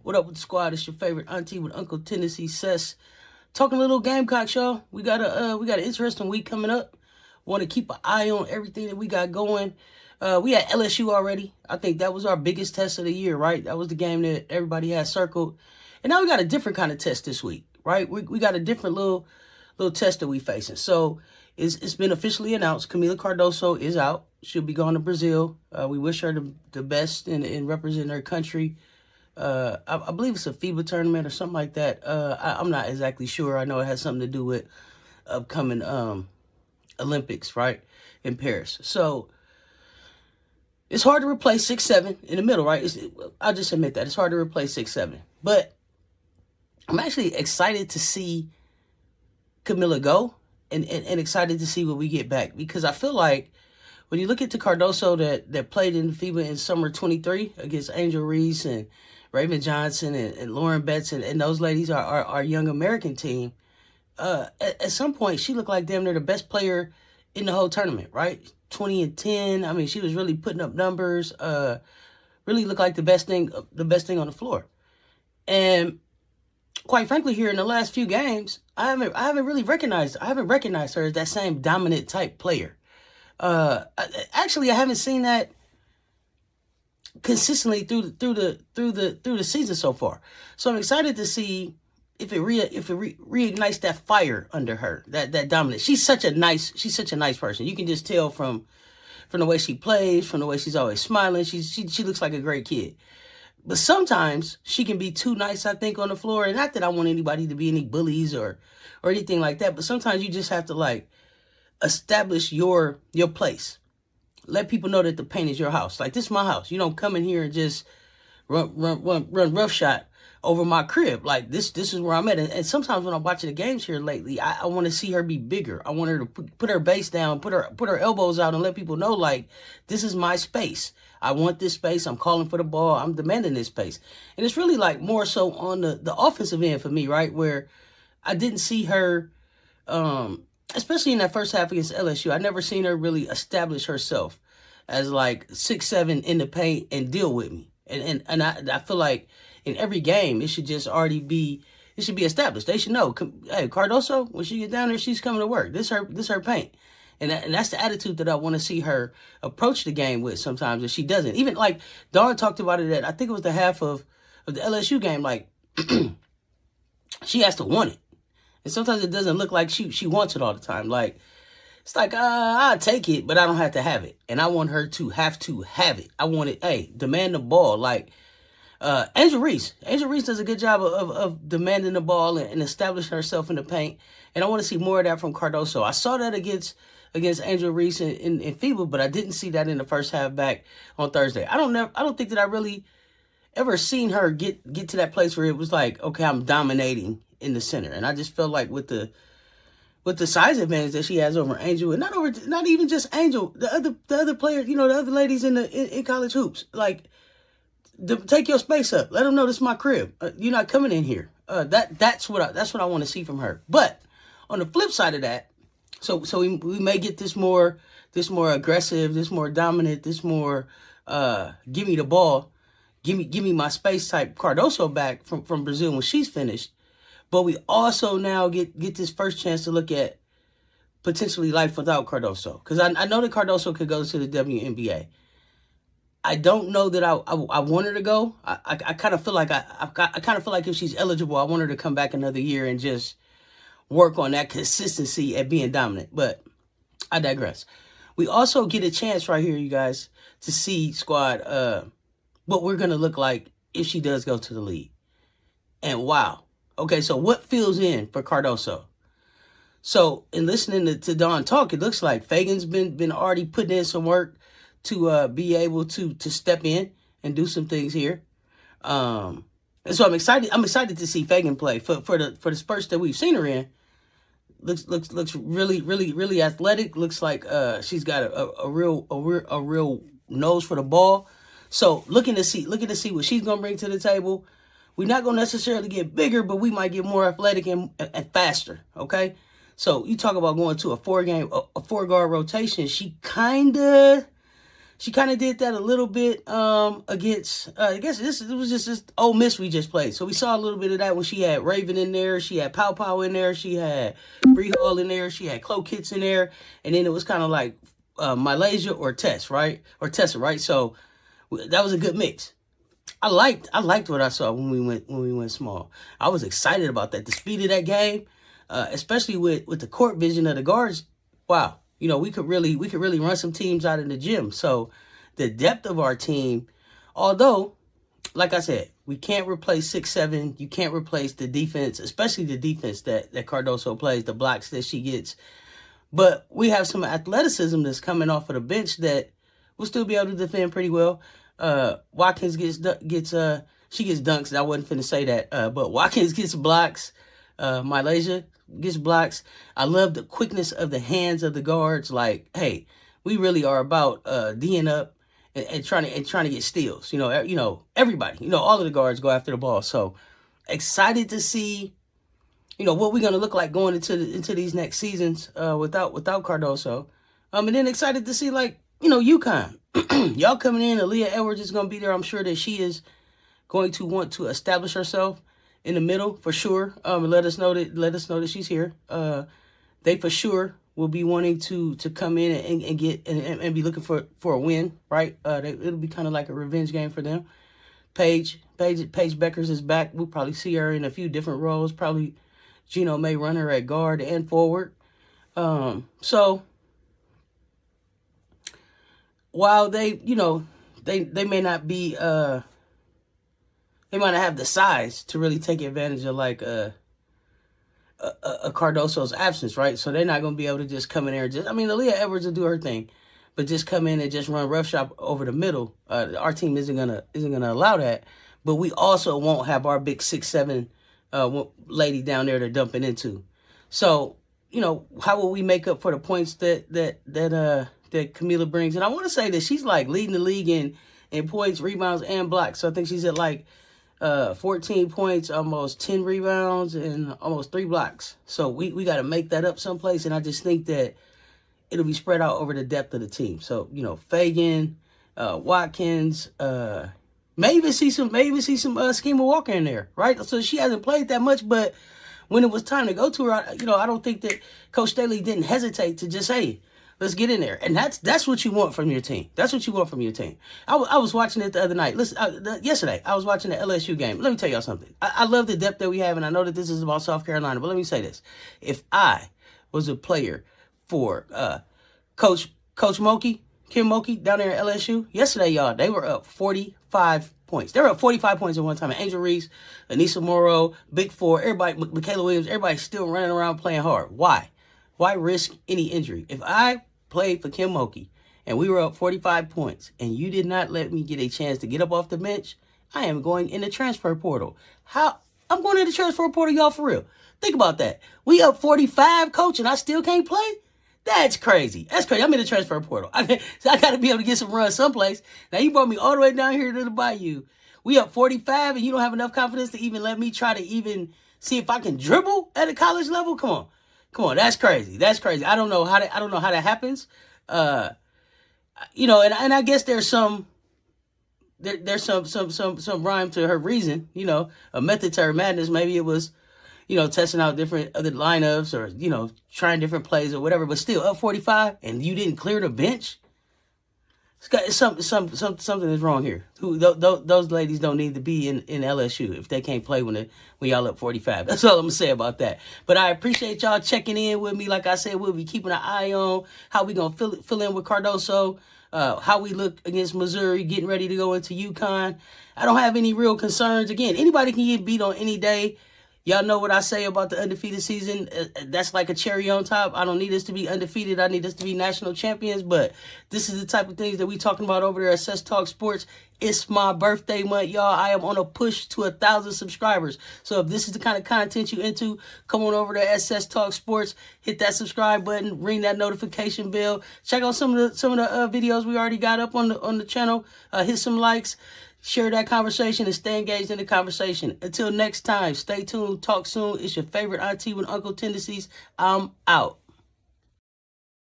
What up with the squad? It's your favorite auntie with Uncle Tennessee Cess. Talking a little Gamecocks, y'all. We got an interesting week coming up. Want to keep an eye on everything that we got going. We had LSU already. I think that was our biggest test of the year, right? That was the game that everybody had circled. And now we got a different kind of test this week, right? We got a different little test that we facing. So it's been officially announced. Kamilla Cardoso is out. She'll be going to Brazil. We wish her the best in representing her country. I believe it's a FIBA tournament or something like that. I'm not exactly sure. I know it has something to do with upcoming Olympics, right, in Paris. So it's hard to replace 6'7" in the middle, right? I'll just admit that. It's hard to replace 6'7". But I'm actually excited to see Kamilla go and excited to see what we get back, because I feel like when you look at the Cardoso that played in FIBA in summer 23 against Angel Reese and Raven Johnson and Lauren Betts and those ladies, our young American team, at some point she looked like damn near the best player in the whole tournament, right? 20 and 10. I mean, she was really putting up numbers. Really looked like the best thing on the floor. And quite frankly, here in the last few games, I haven't recognized her as that same dominant type player. Actually, I haven't seen that consistently through the season so far. So I'm excited to see if it reignites that fire under her, that dominance. She's such a nice person. You can just tell from the way she plays, from the way she's always smiling. She looks like a great kid. But sometimes she can be too nice, I think, on the floor. And not that I want anybody to be any bullies or anything like that, but sometimes you just have to like establish your place. Let people know that the paint is your house. Like, this is my house. You don't come in here and just run roughshod over my crib. Like, this is where I'm at. And sometimes when I'm watching the games here lately, I want to see her be bigger. I want her to put her base down, put her elbows out, and let people know, like, this is my space. I want this space. I'm calling for the ball. I'm demanding this space. And it's really like more so on the offensive end for me, right? Where I didn't see her, especially in that first half against LSU, I never seen her really establish herself as like 6'7" in the paint and deal with me. And I feel like in every game it should just already be established. They should know, hey, Cardoso, when she get down there, she's coming to work. This her paint. And that's the attitude that I want to see her approach the game with sometimes, if she doesn't. Even like Dawn talked about it I think it was the half of the LSU game, like she has to want it. And sometimes it doesn't look like she wants it all the time. Like, it's like, I'll take it, but I don't have to have it. And I want her to have it. I want it, hey, demand the ball. Like, Angel Reese does a good job of demanding the ball and establishing herself in the paint. And I want to see more of that from Cardoso. I saw that against Angel Reese in FIBA, but I didn't see that in the first half back on Thursday. I don't think that I really ever seen her get to that place where it was like, okay, I'm dominating in the center. And I just felt like with the size advantage that she has over Angel, and not even just Angel, the other players, the other ladies in college hoops, like, take your space up. Let them know this is my crib. You're not coming in here. That's what I want to see from her. But on the flip side of that, so we may get this more aggressive, this more dominant, this more give me the ball, give me my space type Cardoso back from Brazil when she's finished. But we also now get this first chance to look at potentially life without Cardoso, because I know that Cardoso could go to the WNBA. I don't know that I want her to go. I kind of feel like I kind of feel like if she's eligible, I want her to come back another year and just work on that consistency at being dominant. But I digress. We also get a chance right here, you guys, to see, squad, what we're gonna look like if she does go to the league. And wow. Okay, so what fills in for Cardoso? So in listening to Dawn talk, it looks like Fagan's been already putting in some work to be able to step in and do some things here. And so I'm excited to see Fagan play for the spurts that we've seen her in. Looks really athletic. Looks like she's got a real nose for the ball. So looking to see what she's gonna bring to the table. We're not gonna necessarily get bigger, but we might get more athletic and faster. Okay. So you talk about going to a four guard rotation. She kinda She kind of did that a little bit against, I guess it was just this Ole Miss we just played. So we saw a little bit of that when she had Raven in there. She had Pow Pow in there. She had Bree Hall in there. She had Chloe Kitts in there. And then it was kind of like Malaysia or Tess, right? Or Tessa, right? So that was a good mix. I liked what I saw when we went small. I was excited about that. The speed of that game, especially with the court vision of the guards. Wow. You know, we could really run some teams out in the gym. So the depth of our team, although, like I said, we can't replace 6'7". You can't replace the defense, especially the defense that Cardoso plays, the blocks that she gets. But we have some athleticism that's coming off of the bench that will still be able to defend pretty well. Watkins gets dunks. I wasn't finna say that, but Watkins gets blocks. Malaysia gets blocks. I love the quickness of the hands of the guards. Like, hey, we really are about D'ing up and trying to get steals. You know, everybody. All of the guards go after the ball. So excited to see, what we're gonna look like going into these next seasons without Cardoso. And then excited to see UConn. Y'all coming in. Aaliyah Edwards is gonna be there. I'm sure that she is going to want to establish herself in the middle for sure. Let us know that she's here. They for sure will be wanting to come in and get and be looking for a win, right? It'll be kind of like a revenge game for them. Paige Beckers is back. We'll probably see her in a few different roles. Probably Gino may run her at guard and forward. So while they may not be they might not have the size to really take advantage of a Cardoso's absence, right? So they're not going to be able to just come in there and Aaliyah Edwards will do her thing, but just come in and just run roughshod over the middle. Our team isn't gonna allow that, but we also won't have our big 6'7" lady down there to dump it into. So how will we make up for the points that Kamilla brings? And I want to say that she's leading the league in points, rebounds, and blocks. So I think she's at 14 points, almost 10 rebounds, and almost 3 blocks. So we got to make that up someplace, and I just think that it'll be spread out over the depth of the team. So, Fagan, Watkins, may even see some Schema Walker in there, right? So she hasn't played that much, but when it was time to go to her, I don't think that Coach Staley didn't hesitate to just, hey, let's get in there. And that's what you want from your team. That's what you want from your team. I was watching it the other night. Yesterday, I was watching the LSU game. Let me tell y'all something. I love the depth that we have, and I know that this is about South Carolina, but let me say this. If I was a player for Coach Moki, Kim Moki, down there at LSU, yesterday, y'all, they were up 45 points. They were up 45 points at one time. And Angel Reese, Anissa Morrow, Big Four, everybody, Michaela Williams, everybody's still running around playing hard. Why? Why risk any injury? If I played for Kim Moki and we were up 45 points and you did not let me get a chance to get up off the bench, I am going in the transfer portal. How? I'm going in the transfer portal, y'all, for real. Think about that. We up 45, coach, and I still can't play? That's crazy. That's crazy. I'm in the transfer portal. I got to be able to get some runs someplace. Now, you brought me all the way down here to the Bayou. We up 45 and you don't have enough confidence to even let me try to even see if I can dribble at a college level? Come on, that's crazy. That's crazy. I don't know how that happens. And I guess there's some rhyme to her reason, a method to her madness. Maybe it was, testing out different other lineups or, trying different plays or whatever, but still up 45 and you didn't clear the bench. Something is wrong here. Those ladies don't need to be in LSU if they can't play when y'all up 45. That's all I'm gonna say about that. But I appreciate y'all checking in with me. Like I said, we'll be keeping an eye on how we gonna fill in with Cardoso, how we look against Missouri, getting ready to go into UConn. I don't have any real concerns. Again, anybody can get beat on any day. Y'all know what I say about the undefeated season. That's like a cherry on top. I don't need us to be undefeated. I need us to be national champions. But this is the type of things that we talking about over there at Cess Talk Sports. It's my birthday month, y'all. I am on a push to 1,000 subscribers. So if this is the kind of content you into, come on over to Cess Talk Sports. Hit that subscribe button. Ring that notification bell. Check out some of the videos we already got up on the channel. Hit some likes. Share that conversation and stay engaged in the conversation. Until next time, stay tuned, talk soon. It's your favorite auntie with Uncle Tendencies. I'm out.